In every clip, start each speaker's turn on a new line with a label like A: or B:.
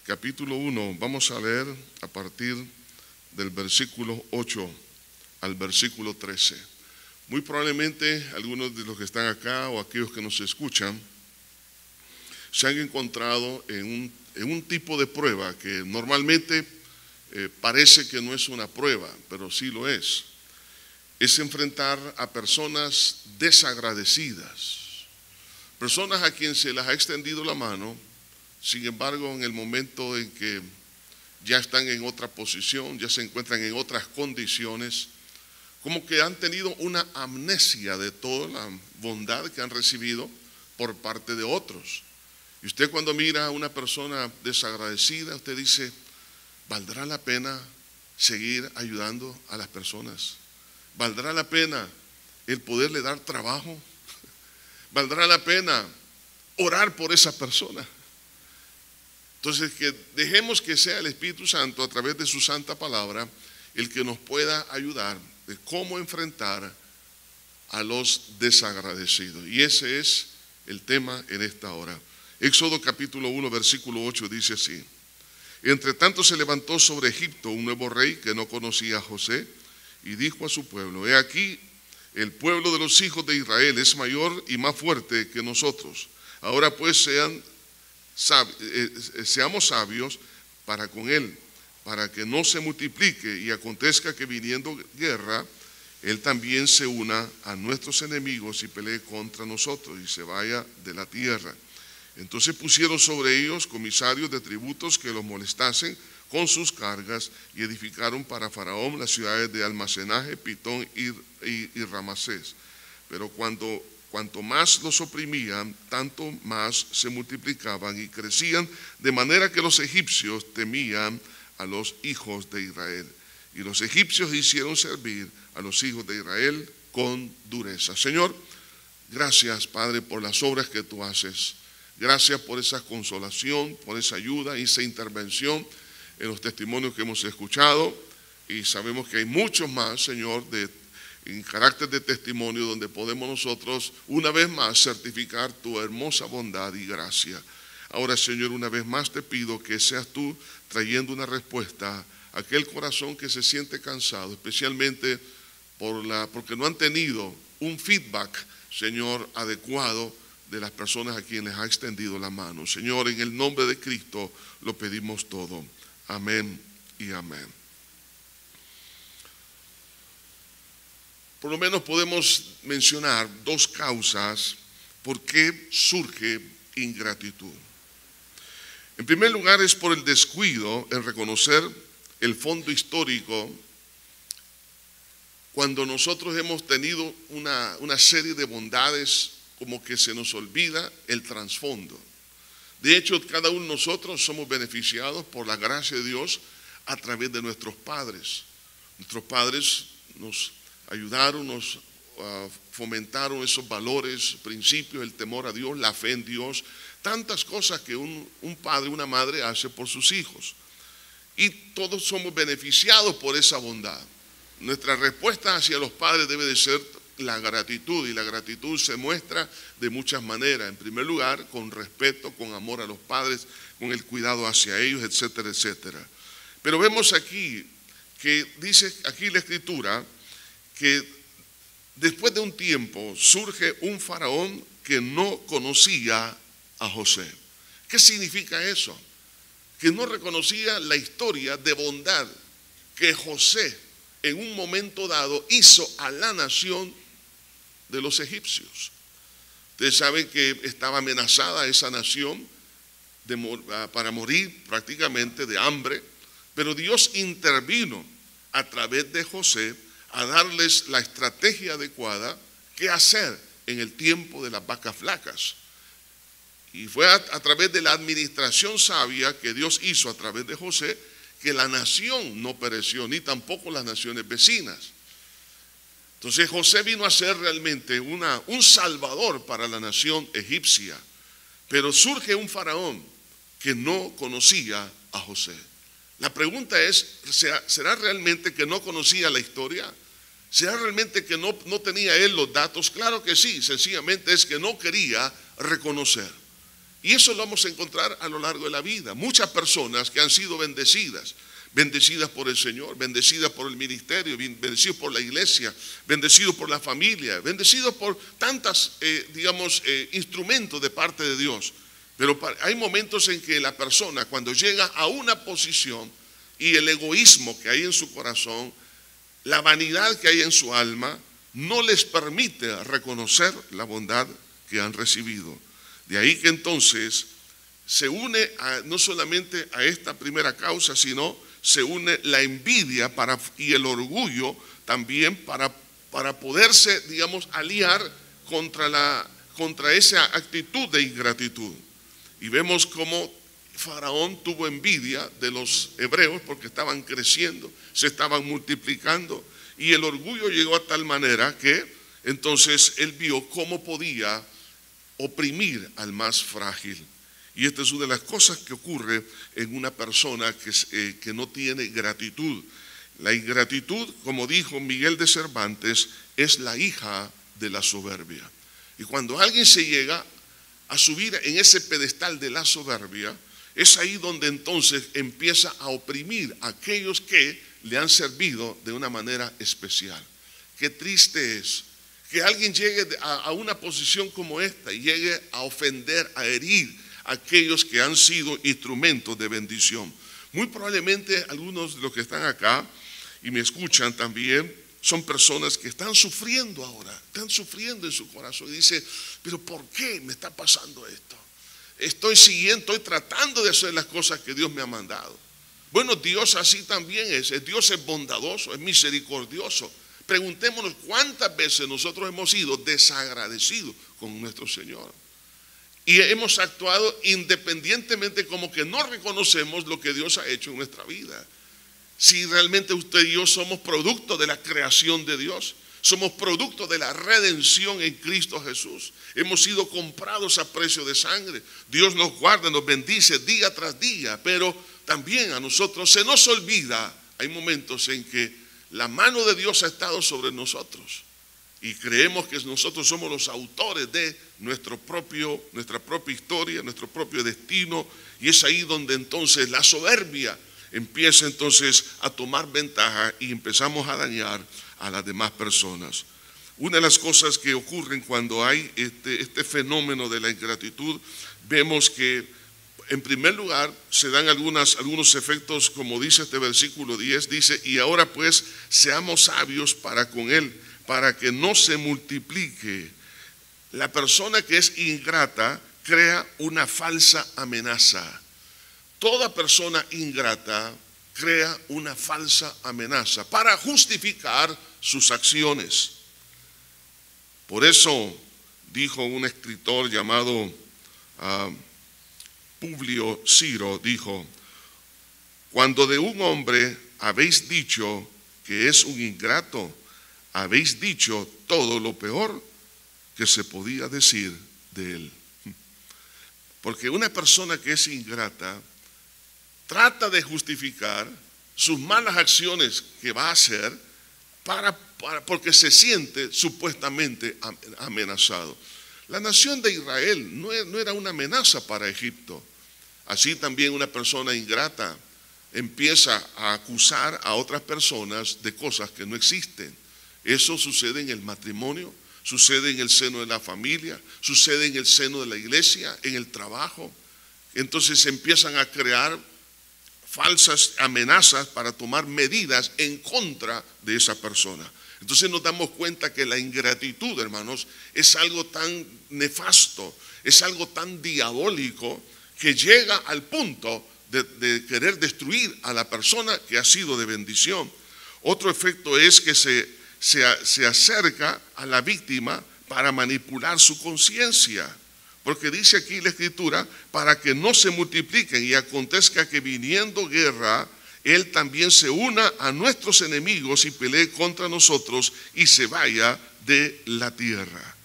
A: Capítulo 1, vamos a leer a partir del versículo 8 al versículo 13. Muy probablemente algunos de los que están acá o aquellos que nos escuchan se han encontrado en un tipo de prueba que normalmente parece que no es una prueba, pero sí lo es. Es enfrentar a personas desagradecidas, personas a quien se les ha extendido la mano. Sin embargo, en el momento en que ya están en otra posición, ya se encuentran en otras condiciones, como que han tenido una amnesia de toda la bondad que han recibido por parte de otros. Y usted cuando mira a una persona desagradecida, usted dice, ¿valdrá la pena seguir ayudando a las personas? ¿Valdrá la pena el poderle dar trabajo? ¿Valdrá la pena orar por esa persona? Entonces, que dejemos que sea el Espíritu Santo a través de su santa palabra el que nos pueda ayudar de cómo enfrentar a los desagradecidos. Y ese es el tema en esta hora. Éxodo capítulo 1, versículo 8 dice así: Entre tanto se levantó sobre Egipto un nuevo rey que no conocía a José y dijo a su pueblo: He aquí, el pueblo de los hijos de Israel es mayor y más fuerte que nosotros. Ahora pues seamos sabios para con él, para que no se multiplique y acontezca que viniendo guerra, él también se una a nuestros enemigos y pelee contra nosotros y se vaya de la tierra. Entonces pusieron sobre ellos comisarios de tributos que los molestasen con sus cargas y edificaron para Faraón las ciudades de almacenaje, Pitón y Ramasés. Pero cuanto más los oprimían, tanto más se multiplicaban y crecían, de manera que los egipcios temían a los hijos de Israel. Y los egipcios hicieron servir a los hijos de Israel con dureza. Señor, gracias, Padre, por las obras que tú haces. Gracias por esa consolación, por esa ayuda y esa intervención en los testimonios que hemos escuchado. Y sabemos que hay muchos más, Señor, en carácter de testimonio, donde podemos nosotros una vez más certificar tu hermosa bondad y gracia. Ahora, Señor, una vez más te pido que seas tú trayendo una respuesta a aquel corazón que se siente cansado, especialmente porque no han tenido un feedback, Señor, adecuado de las personas a quienes ha extendido la mano. Señor, en el nombre de Cristo lo pedimos todo. Amén y amén. Por lo menos podemos mencionar dos causas por qué surge ingratitud. En primer lugar, es por el descuido en reconocer el fondo histórico cuando nosotros hemos tenido una serie de bondades, como que se nos olvida el trasfondo. De hecho, cada uno de nosotros somos beneficiados por la gracia de Dios a través de nuestros padres. Nuestros padres nos ayudaron, nos fomentaron esos valores, principios, el temor a Dios, la fe en Dios, tantas cosas que un padre, una madre hace por sus hijos. Y todos somos beneficiados por esa bondad. Nuestra respuesta hacia los padres debe de ser la gratitud, y la gratitud se muestra de muchas maneras. En primer lugar, con respeto, con amor a los padres, con el cuidado hacia ellos, etcétera, etcétera. Pero vemos aquí que dice aquí la Escritura que después de un tiempo surge un faraón que no conocía a José. ¿Qué significa eso? Que no reconocía la historia de bondad que José en un momento dado hizo a la nación de los egipcios. Ustedes saben que estaba amenazada esa nación para morir prácticamente de hambre, pero Dios intervino a través de José a darles la estrategia adecuada que hacer en el tiempo de las vacas flacas. Y fue a través de la administración sabia que Dios hizo a través de José que la nación no pereció, ni tampoco las naciones vecinas. Entonces José vino a ser realmente un salvador para la nación egipcia. Pero surge un faraón que no conocía a José. La pregunta es, ¿será realmente que no conocía la historia? ¿Será realmente que no tenía él los datos? Claro que sí, sencillamente es que no quería reconocer. Y eso lo vamos a encontrar a lo largo de la vida. Muchas personas que han sido bendecidas por el Señor, bendecidas por el ministerio, bendecidos por la iglesia, bendecidos por la familia, bendecidos por tantos, instrumentos de parte de Dios. Pero hay momentos en que la persona, cuando llega a una posición y el egoísmo que hay en su corazón, la vanidad que hay en su alma, no les permite reconocer la bondad que han recibido. De ahí que entonces se une no solamente a esta primera causa, sino se une la envidia y el orgullo también para poderse, aliar contra esa actitud de ingratitud. Y vemos cómo Faraón tuvo envidia de los hebreos porque estaban creciendo, se estaban multiplicando, y el orgullo llegó a tal manera que entonces él vio cómo podía oprimir al más frágil. Y esta es una de las cosas que ocurre en una persona que no tiene gratitud. La ingratitud, como dijo Miguel de Cervantes, es la hija de la soberbia. Y cuando alguien se llega a subir en ese pedestal de la soberbia, es ahí donde entonces empieza a oprimir a aquellos que le han servido de una manera especial. Qué triste es que alguien llegue a una posición como esta y llegue a ofender, a herir a aquellos que han sido instrumentos de bendición. Muy probablemente algunos de los que están acá y me escuchan también son personas que están sufriendo ahora, están sufriendo en su corazón y dicen, pero ¿por qué me está pasando esto? Estoy tratando de hacer las cosas que Dios me ha mandado. Bueno, Dios así también es. Dios es bondadoso, es misericordioso. Preguntémonos cuántas veces nosotros hemos sido desagradecidos con nuestro Señor. Y hemos actuado independientemente, como que no reconocemos lo que Dios ha hecho en nuestra vida. Si realmente usted y yo somos producto de la creación de Dios, somos producto de la redención en Cristo Jesús. Hemos sido comprados a precio de sangre. Dios nos guarda, nos bendice día tras día, pero también a nosotros se nos olvida. Hay momentos en que la mano de Dios ha estado sobre nosotros y creemos que nosotros somos los autores de nuestra propia historia, nuestro propio destino, y es ahí donde entonces la soberbia empieza entonces a tomar ventaja y empezamos a dañar a las demás personas. Una de las cosas que ocurren cuando hay este fenómeno de la ingratitud, vemos que en primer lugar se dan algunos efectos, como dice este versículo 10, dice, y ahora pues seamos sabios para con él, para que no se multiplique. La persona que es ingrata crea una falsa amenaza. Toda persona ingrata crea una falsa amenaza para justificar sus acciones. Por eso dijo un escritor llamado Publio Ciro, dijo, cuando de un hombre habéis dicho que es un ingrato, habéis dicho todo lo peor que se podía decir de él. Porque una persona que es ingrata trata de justificar sus malas acciones que va a hacer porque se siente supuestamente amenazado. La nación de Israel no era una amenaza para Egipto. Así también una persona ingrata empieza a acusar a otras personas de cosas que no existen. Eso sucede en el matrimonio, sucede en el seno de la familia, sucede en el seno de la iglesia, en el trabajo. Entonces se empiezan a crear falsas amenazas para tomar medidas en contra de esa persona. Entonces nos damos cuenta que la ingratitud, hermanos, es algo tan nefasto, es algo tan diabólico que llega al punto de querer destruir a la persona que ha sido de bendición. Otro efecto es que se acerca a la víctima para manipular su conciencia. Porque dice aquí la Escritura, para que no se multipliquen y acontezca que viniendo guerra, Él también se una a nuestros enemigos y pelee contra nosotros y se vaya de la tierra.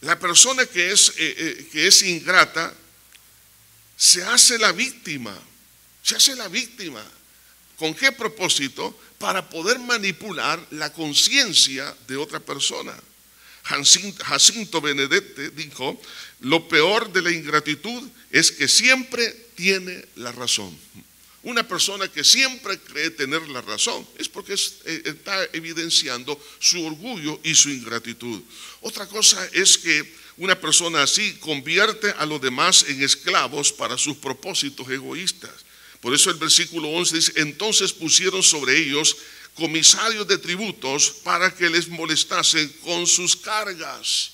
A: La persona que es ingrata se hace la víctima. ¿Con qué propósito? Para poder manipular la conciencia de otra persona. Jacinto Benedetti dijo: lo peor de la ingratitud es que siempre tiene la razón. Una persona que siempre cree tener la razón es porque está evidenciando su orgullo y su ingratitud. Otra cosa es que una persona así convierte a los demás en esclavos para sus propósitos egoístas. Por eso el versículo 11 dice: entonces pusieron sobre ellos comisarios de tributos para que les molestasen con sus cargas.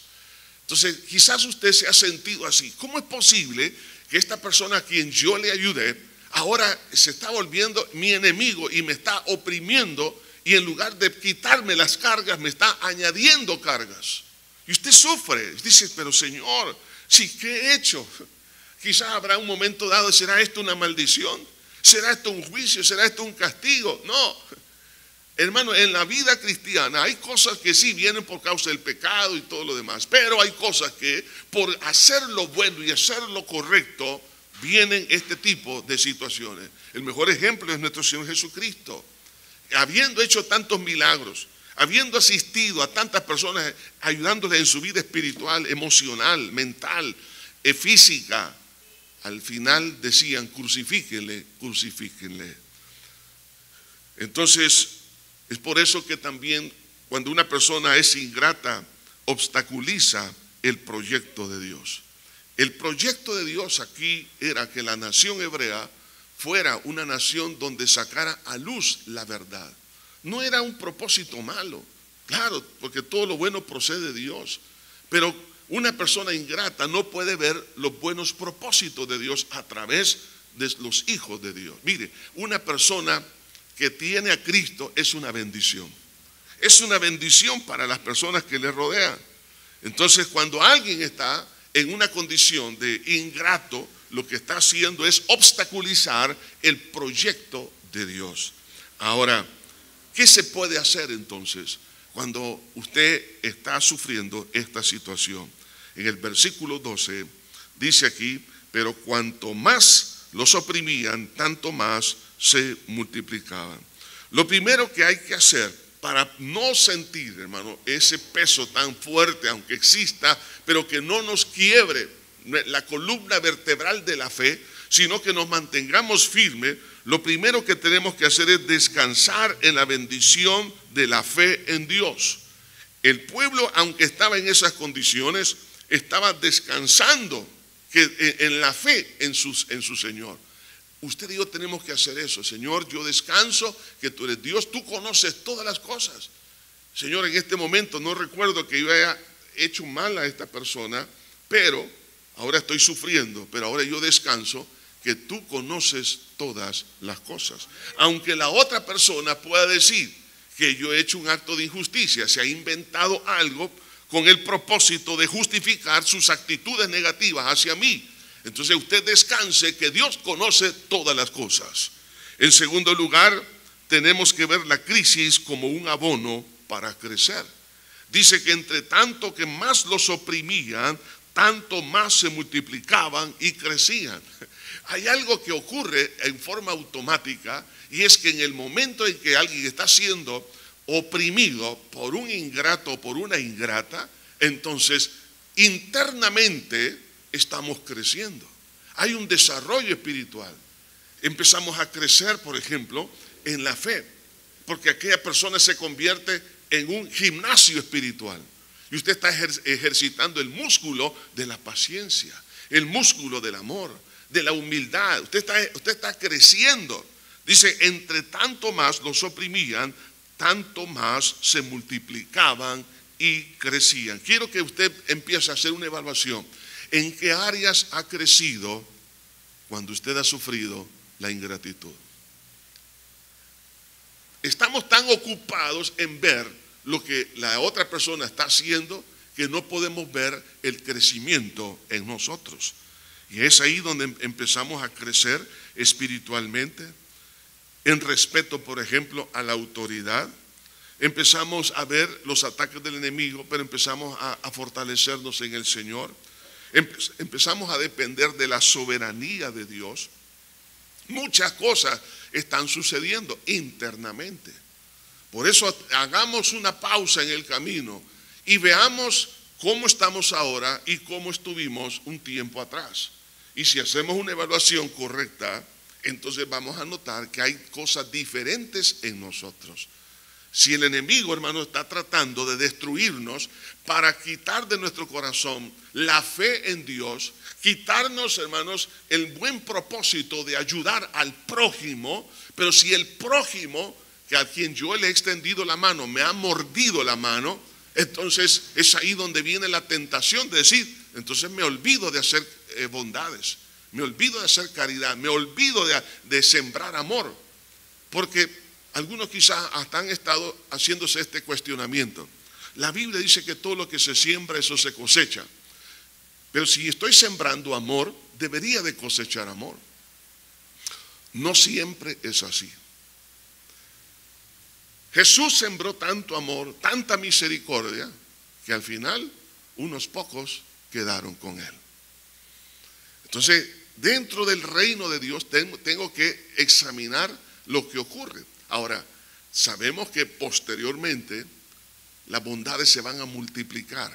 A: Entonces quizás usted se ha sentido así. ¿Cómo es posible que esta persona a quien yo le ayudé ahora se está volviendo mi enemigo y me está oprimiendo, y en lugar de quitarme las cargas me está añadiendo cargas? Y usted sufre, dice: pero Señor, sí, ¿qué he hecho? Quizás habrá un momento dado: ¿será esto una maldición? ¿Será esto un juicio? ¿Será esto un castigo? No, hermano, en la vida cristiana hay cosas que sí vienen por causa del pecado y todo lo demás, pero hay cosas que por hacer lo bueno y hacer lo correcto vienen este tipo de situaciones. El mejor ejemplo es nuestro Señor Jesucristo. Habiendo hecho tantos milagros, habiendo asistido a tantas personas, ayudándoles en su vida espiritual, emocional, mental, física, al final decían: crucifíquenle, crucifíquenle. Entonces, es por eso que también cuando una persona es ingrata, obstaculiza el proyecto de Dios. El proyecto de Dios aquí era que la nación hebrea fuera una nación donde sacara a luz la verdad. No era un propósito malo, claro, porque todo lo bueno procede de Dios, pero una persona ingrata no puede ver los buenos propósitos de Dios a través de los hijos de Dios. Mire, una persona que tiene a Cristo es una bendición. Es una bendición para las personas que le rodean. Entonces, cuando alguien está en una condición de ingrato, lo que está haciendo es obstaculizar el proyecto de Dios. Ahora, ¿qué se puede hacer entonces cuando usted está sufriendo esta situación? En el versículo 12 dice aquí: pero cuanto más los oprimían, tanto más se multiplicaban. Lo primero que hay que hacer para no sentir, hermano, ese peso tan fuerte, aunque exista, pero que no nos quiebre la columna vertebral de la fe, sino que nos mantengamos firmes, lo primero que tenemos que hacer es descansar en la bendición de la fe en Dios. El pueblo, aunque estaba en esas condiciones, estaba descansando en la fe en su Señor. Usted y yo tenemos que hacer eso. Señor, yo descanso que tú eres Dios, tú conoces todas las cosas. Señor, en este momento no recuerdo que yo haya hecho mal a esta persona, pero ahora estoy sufriendo, pero ahora yo descanso que tú conoces todas las cosas. Aunque la otra persona pueda decir que yo he hecho un acto de injusticia, se ha inventado algo con el propósito de justificar sus actitudes negativas hacia mí. Entonces usted descanse que Dios conoce todas las cosas. En segundo lugar, tenemos que ver la crisis como un abono para crecer. Dice que entre tanto que más los oprimían, tanto más se multiplicaban y crecían. Hay algo que ocurre en forma automática, y es que en el momento en que alguien está siendo oprimido por un ingrato o por una ingrata, entonces internamente estamos creciendo. Hay un desarrollo espiritual. Empezamos a crecer, por ejemplo, en la fe, porque aquella persona se convierte en un gimnasio espiritual. Y usted está ejercitando el músculo de la paciencia, el músculo del amor, de la humildad. Usted está creciendo. Dice: entre tanto más los oprimían, tanto más se multiplicaban y crecían. Quiero que usted empiece a hacer una evaluación. ¿En qué áreas ha crecido cuando usted ha sufrido la ingratitud? Estamos tan ocupados en ver lo que la otra persona está haciendo que no podemos ver el crecimiento en nosotros. Y es ahí donde empezamos a crecer espiritualmente, en respeto, por ejemplo, a la autoridad. Empezamos a ver los ataques del enemigo, pero empezamos a fortalecernos en el Señor. Empezamos a depender de la soberanía de Dios. Muchas cosas están sucediendo internamente. Por eso hagamos una pausa en el camino y veamos cómo estamos ahora y cómo estuvimos un tiempo atrás. Y si hacemos una evaluación correcta, entonces vamos a notar que hay cosas diferentes en nosotros. Si el enemigo, hermano, está tratando de destruirnos para quitar de nuestro corazón la fe en Dios, quitarnos, hermanos, el buen propósito de ayudar al prójimo, pero si el prójimo, que a quien yo le he extendido la mano, me ha mordido la mano, entonces es ahí donde viene la tentación de decir, entonces me olvido de hacer bondades, me olvido de hacer caridad, me olvido de sembrar amor, porque algunos quizás hasta han estado haciéndose este cuestionamiento. La Biblia dice que todo lo que se siembra, eso se cosecha. Pero si estoy sembrando amor, debería de cosechar amor. No siempre es así. Jesús sembró tanto amor, tanta misericordia, que al final unos pocos quedaron con él. Entonces, dentro del reino de Dios tengo que examinar lo que ocurre. Ahora, sabemos que posteriormente las bondades se van a multiplicar.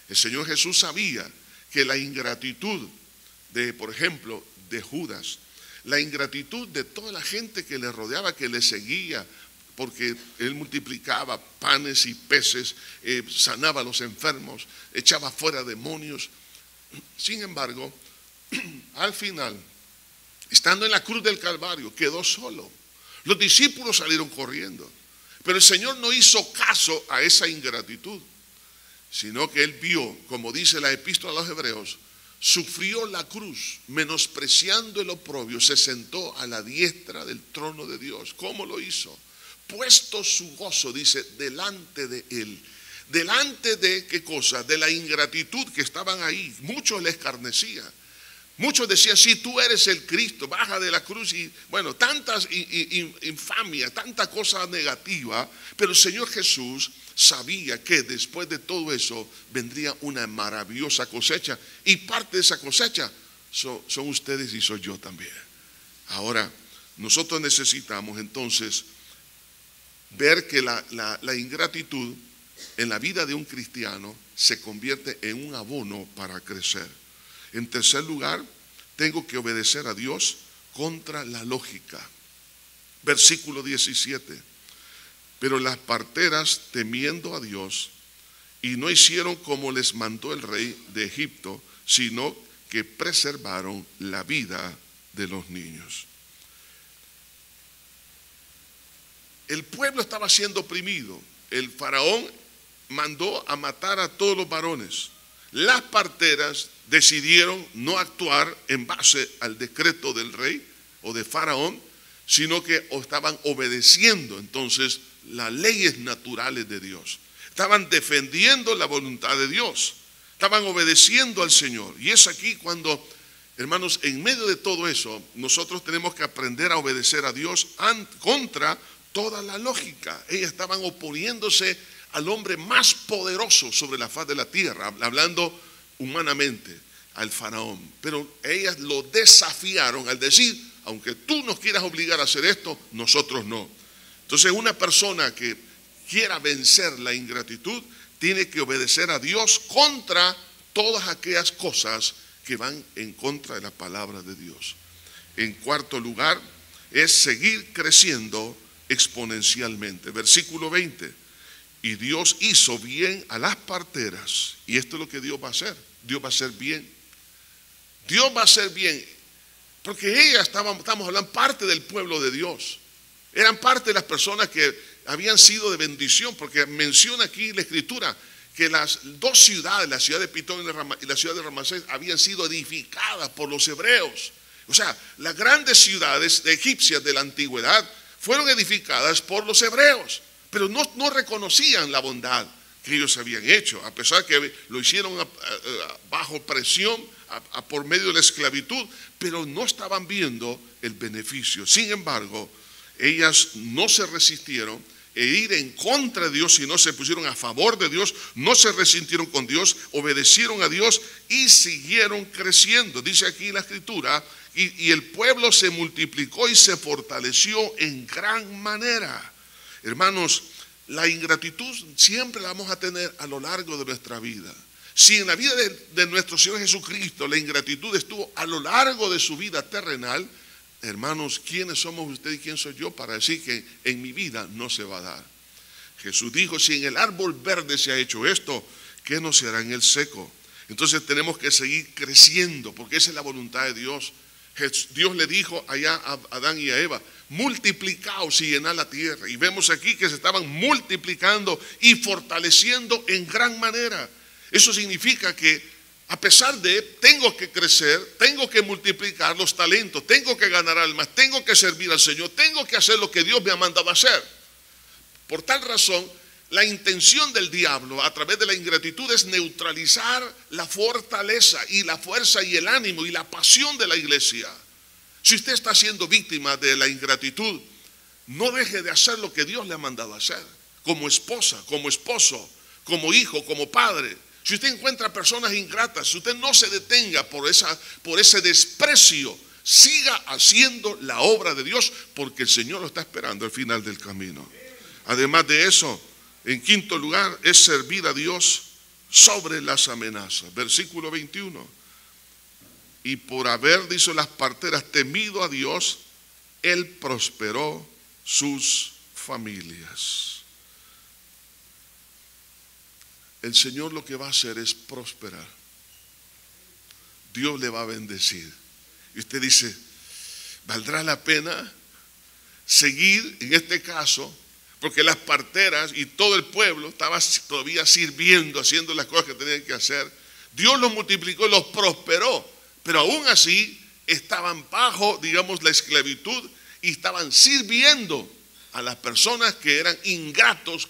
A: El Señor Jesús sabía que la ingratitud de, por ejemplo, de Judas, la ingratitud de toda la gente que le rodeaba, que le seguía, porque él multiplicaba panes y peces, sanaba a los enfermos, echaba fuera demonios. Sin embargo, al final, estando en la cruz del Calvario, quedó solo. Los discípulos salieron corriendo, pero el Señor no hizo caso a esa ingratitud, sino que Él vio, como dice la epístola a los Hebreos, sufrió la cruz, menospreciando el oprobio, se sentó a la diestra del trono de Dios. ¿Cómo lo hizo? Puesto su gozo, dice, delante de Él. Delante de, ¿qué cosa? De la ingratitud que estaban ahí. Muchos le escarnecían. Muchos decían, sí, tú eres el Cristo, baja de la cruz. Y bueno, tantas infamias, tanta cosa negativa. Pero el Señor Jesús sabía que después de todo eso vendría una maravillosa cosecha. Y parte de esa cosecha son ustedes y soy yo también. Ahora, nosotros necesitamos entonces ver que la ingratitud en la vida de un cristiano se convierte en un abono para crecer. En tercer lugar, tengo que obedecer a Dios contra la lógica. Versículo 17. Pero las parteras, temiendo a Dios, y no hicieron como les mandó el rey de Egipto, sino que preservaron la vida de los niños. El pueblo estaba siendo oprimido. El faraón mandó a matar a todos los varones. Las parteras decidieron no actuar en base al decreto del rey o de faraón, sino que estaban obedeciendo entonces las leyes naturales de Dios. Estaban defendiendo la voluntad de Dios. Estaban obedeciendo al Señor. Y es aquí cuando, hermanos, en medio de todo eso, nosotros tenemos que aprender a obedecer a Dios contra toda la lógica. Ellas estaban oponiéndose al hombre más poderoso sobre la faz de la tierra, hablando humanamente, al faraón. Pero ellas lo desafiaron al decir, aunque tú nos quieras obligar a hacer esto, nosotros no. Entonces una persona que quiera vencer la ingratitud tiene que obedecer a Dios contra todas aquellas cosas que van en contra de la palabra de Dios. En cuarto lugar, es seguir creciendo exponencialmente. Versículo 20. Y Dios hizo bien a las parteras. Y esto es lo que Dios va a hacer. Dios va a hacer bien. Dios va a hacer bien. Porque ellas estamos hablando parte del pueblo de Dios. Eran parte de las personas que habían sido de bendición. Porque menciona aquí la Escritura que las dos ciudades, la ciudad de Pitón y la ciudad de Ramsés, habían sido edificadas por los hebreos. O sea, las grandes ciudades egipcias de la antigüedad fueron edificadas por los hebreos. Pero no reconocían la bondad que ellos habían hecho, a pesar que lo hicieron bajo presión, por medio de la esclavitud, pero no estaban viendo el beneficio. Sin embargo, ellas no se resistieron e ir en contra de Dios, sino se pusieron a favor de Dios, no se resintieron con Dios, obedecieron a Dios y siguieron creciendo. Dice aquí la Escritura, y el pueblo se multiplicó y se fortaleció en gran manera. Hermanos, la ingratitud siempre la vamos a tener a lo largo de nuestra vida. Si en la vida de nuestro Señor Jesucristo la ingratitud estuvo a lo largo de su vida terrenal, hermanos, ¿quiénes somos usted y quién soy yo para decir que en mi vida no se va a dar? Jesús dijo, si en el árbol verde se ha hecho esto, ¿qué no se hará en el seco? Entonces tenemos que seguir creciendo, porque esa es la voluntad de Dios. Dios le dijo allá a Adán y a Eva, multiplicaos y llenad la tierra. Y vemos aquí que se estaban multiplicando y fortaleciendo en gran manera. Eso significa que a pesar de, tengo que crecer, tengo que multiplicar los talentos, tengo que ganar almas, tengo que servir al Señor, tengo que hacer lo que Dios me ha mandado a hacer. Por tal razón, la intención del diablo a través de la ingratitud es neutralizar la fortaleza y la fuerza y el ánimo y la pasión de la iglesia. Si usted está siendo víctima de la ingratitud, no deje de hacer lo que Dios le ha mandado a hacer. Como esposa, como esposo, como hijo, como padre. Si usted encuentra personas ingratas, si usted no se detenga por ese desprecio, siga haciendo la obra de Dios, porque el Señor lo está esperando al final del camino. Además de eso, en quinto lugar, es servir a Dios sobre las amenazas. Versículo 21. Y por haber, dice las parteras, temido a Dios, Él prosperó sus familias. El Señor lo que va a hacer es prosperar. Dios le va a bendecir. Y usted dice, ¿valdrá la pena seguir en este caso? Porque las parteras y todo el pueblo estaba todavía sirviendo, haciendo las cosas que tenían que hacer. Dios los multiplicó, los prosperó, pero aún así estaban bajo, digamos, la esclavitud y estaban sirviendo a las personas que eran ingratos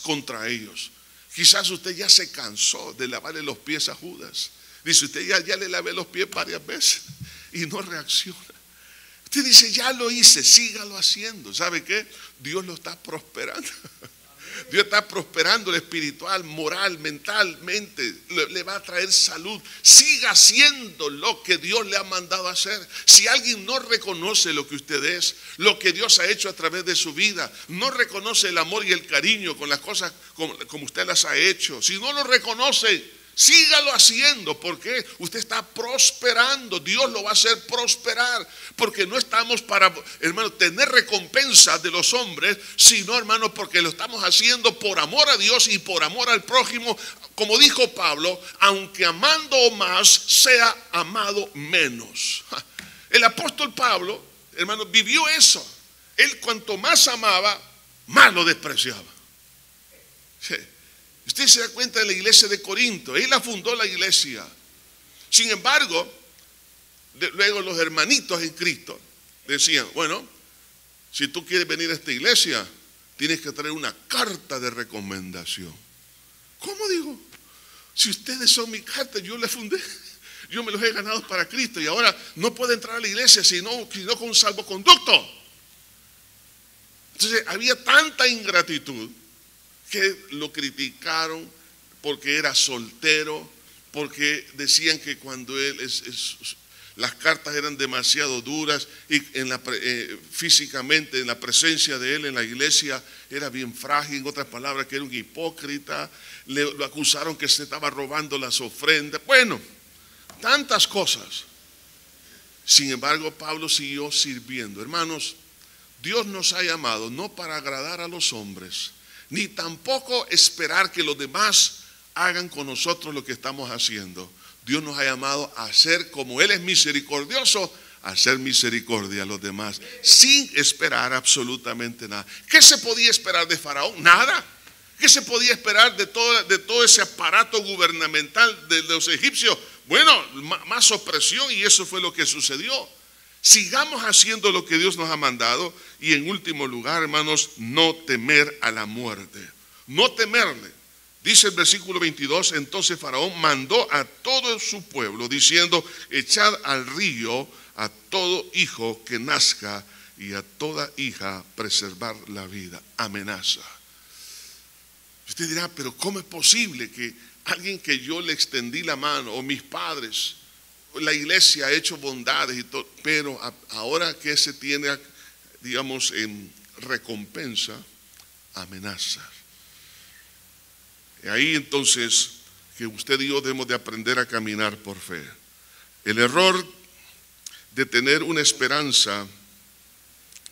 A: contra ellos. Quizás usted ya se cansó de lavarle los pies a Judas. Dice, usted ya le lavé los pies varias veces y no reacciona. Usted dice, ya lo hice, sígalo haciendo. ¿Sabe qué? Dios lo está prosperando. Dios está prosperando espiritual, moral, mentalmente. Le va a traer salud. Siga haciendo lo que Dios le ha mandado a hacer. Si alguien no reconoce lo que usted es, lo que Dios ha hecho a través de su vida, no reconoce el amor y el cariño con las cosas como usted las ha hecho, si no lo reconoce, sígalo haciendo, porque usted está prosperando. Dios lo va a hacer prosperar, porque no estamos para, hermano, tener recompensa de los hombres, sino, hermano, porque lo estamos haciendo por amor a Dios y por amor al prójimo. Como dijo Pablo, aunque amando más, sea amado menos. El apóstol Pablo, hermano, vivió eso. Él cuanto más amaba, más lo despreciaba. Sí. Usted se da cuenta de la iglesia de Corinto. Él la fundó la iglesia. Sin embargo, luego los hermanitos en Cristo decían, bueno, si tú quieres venir a esta iglesia, tienes que traer una carta de recomendación. ¿Cómo digo? Si ustedes son mi carta, yo les fundé. Yo me los he ganado para Cristo y ahora no puedo entrar a la iglesia sino con salvoconducto. Entonces había tanta ingratitud que lo criticaron porque era soltero, porque decían que cuando las cartas eran demasiado duras y físicamente en la presencia de él en la iglesia era bien frágil, en otras palabras que era un hipócrita, lo acusaron que se estaba robando las ofrendas, bueno, tantas cosas. Sin embargo, Pablo siguió sirviendo. Hermanos, Dios nos ha llamado no para agradar a los hombres, ni tampoco esperar que los demás hagan con nosotros lo que estamos haciendo. Dios nos ha llamado a hacer, como Él es misericordioso, a hacer misericordia a los demás, sin esperar absolutamente nada. ¿Qué se podía esperar de Faraón? Nada. ¿Qué se podía esperar de todo ese aparato gubernamental de los egipcios? Bueno, más opresión, y eso fue lo que sucedió. Sigamos haciendo lo que Dios nos ha mandado. Y en último lugar, hermanos, no temer a la muerte. No temerle. Dice el versículo 22, entonces Faraón mandó a todo su pueblo diciendo, echad al río a todo hijo que nazca y a toda hija preservar la vida. Amenaza. Usted dirá, pero ¿cómo es posible que alguien que yo le extendí la mano, o mis padres, la iglesia ha hecho bondades y todo, pero ahora que se tiene, digamos, en recompensa, amenaza? Ahí entonces que usted y yo debemos de aprender a caminar por fe. El error de tener una esperanza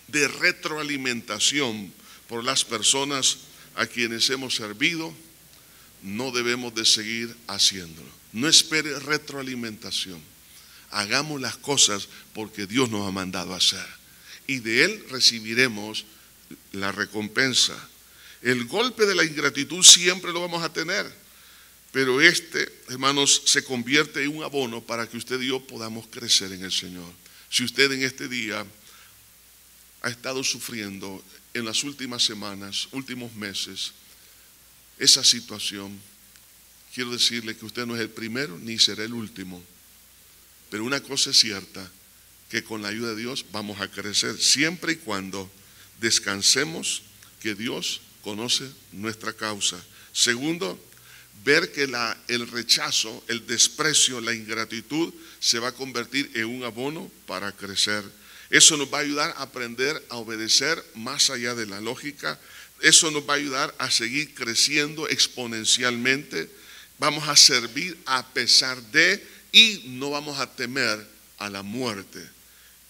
A: de retroalimentación por las personas a quienes hemos servido, no debemos de seguir haciéndolo. No espere retroalimentación. Hagamos las cosas porque Dios nos ha mandado a hacer. Y de Él recibiremos la recompensa. El golpe de la ingratitud siempre lo vamos a tener. Pero hermanos, se convierte en un abono para que usted y yo podamos crecer en el Señor. Si usted en este día ha estado sufriendo en las últimas semanas, últimos meses, esa situación, quiero decirle que usted no es el primero ni será el último. Pero una cosa es cierta, que con la ayuda de Dios vamos a crecer siempre y cuando descansemos que Dios conoce nuestra causa. Segundo, ver que el rechazo, el desprecio, la ingratitud se va a convertir en un abono para crecer. Eso nos va a ayudar a aprender a obedecer más allá de la lógica. Eso nos va a ayudar a seguir creciendo exponencialmente. Vamos a servir a pesar de y no vamos a temer a la muerte.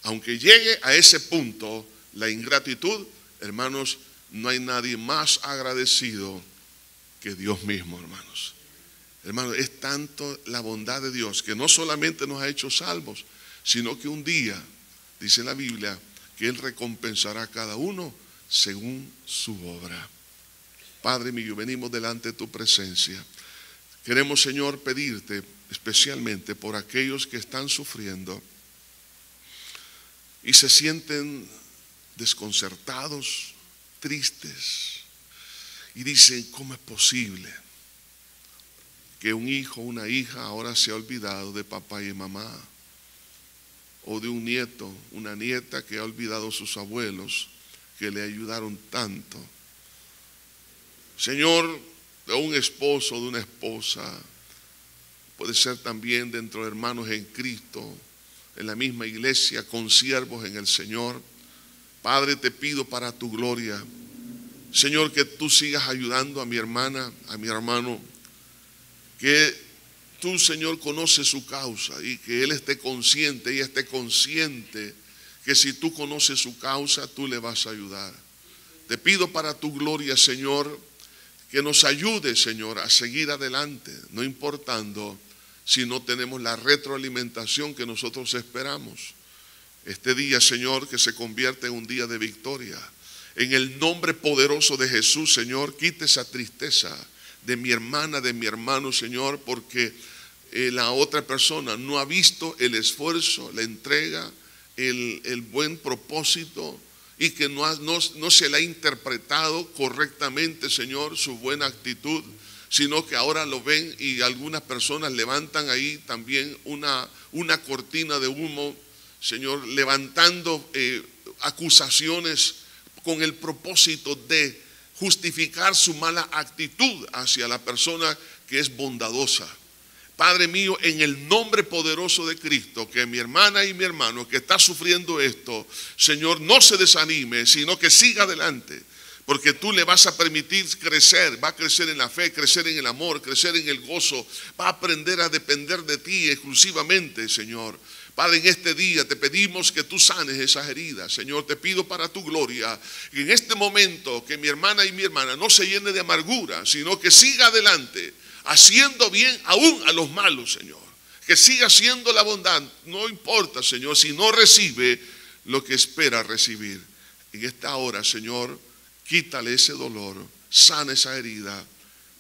A: Aunque llegue a ese punto la ingratitud, hermanos, no hay nadie más agradecido que Dios mismo, hermanos. Hermanos, es tanto la bondad de Dios que no solamente nos ha hecho salvos, sino que un día, dice la Biblia, que Él recompensará a cada uno según su obra. Padre mío, venimos delante de tu presencia. Queremos, Señor, pedirte especialmente por aquellos que están sufriendo y se sienten desconcertados, tristes, y dicen, ¿cómo es posible que un hijo o una hija ahora se ha olvidado de papá y mamá? O de un nieto, una nieta que ha olvidado a sus abuelos que le ayudaron tanto. Señor, de un esposo, de una esposa, puede ser también dentro de hermanos en Cristo, en la misma iglesia, consiervos en el Señor. Padre, te pido para tu gloria, Señor, que tú sigas ayudando a mi hermana, a mi hermano, que tú, Señor, conoces su causa y que él esté consciente, ella esté consciente que si tú conoces su causa, tú le vas a ayudar. Te pido para tu gloria, Señor, que nos ayude, Señor, a seguir adelante, no importando si no tenemos la retroalimentación que nosotros esperamos. Este día, Señor, que se convierte en un día de victoria. En el nombre poderoso de Jesús, Señor, quite esa tristeza de mi hermana, de mi hermano, Señor, porque la otra persona no ha visto el esfuerzo, la entrega, el buen propósito y que no se le ha interpretado correctamente, Señor, su buena actitud, sino que ahora lo ven y algunas personas levantan ahí también una cortina de humo, Señor, levantando acusaciones con el propósito de justificar su mala actitud hacia la persona que es bondadosa. Padre mío, en el nombre poderoso de Cristo, que mi hermana y mi hermano que está sufriendo esto, Señor, no se desanime, sino que siga adelante, porque tú le vas a permitir crecer, va a crecer en la fe, crecer en el amor, crecer en el gozo, va a aprender a depender de ti exclusivamente, Señor. Padre, en este día te pedimos que tú sanes esas heridas, Señor, te pido para tu gloria, y en este momento que mi hermana y mi hermana no se llene de amargura, sino que siga adelante, haciendo bien aún a los malos, Señor. Que siga haciendo la bondad, no importa, Señor, si no recibe lo que espera recibir. En esta hora, Señor, quítale ese dolor, sana esa herida,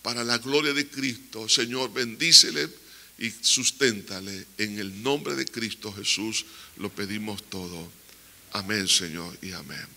A: para la gloria de Cristo, Señor, bendícele y susténtale. En el nombre de Cristo Jesús lo pedimos todo. Amén, Señor, y amén.